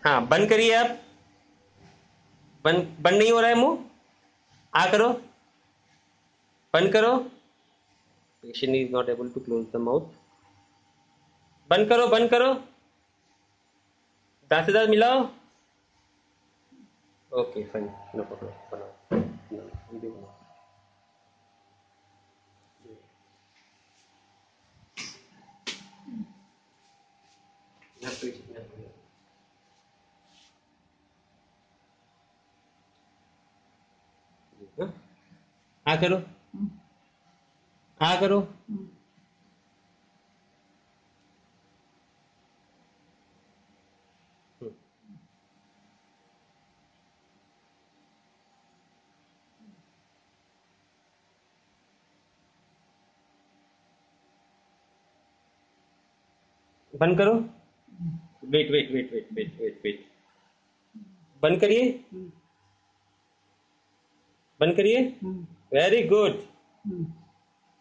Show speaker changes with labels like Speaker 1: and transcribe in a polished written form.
Speaker 1: हाँ बंद करिए आप। बंद बंद नहीं हो रहा है मुंह। आ करो, बंद करो। Patient is not able to close the mouth. बंद करो, बंद करो। दांत से दांत मिलाओ। ओके फाइन, नो प्रॉब्लम, बनाओ। बनाओ। आ करो, आ करो। बंद करो। Wait wait wait wait wait wait wait. बंद करिए, बंद करिए। Very good.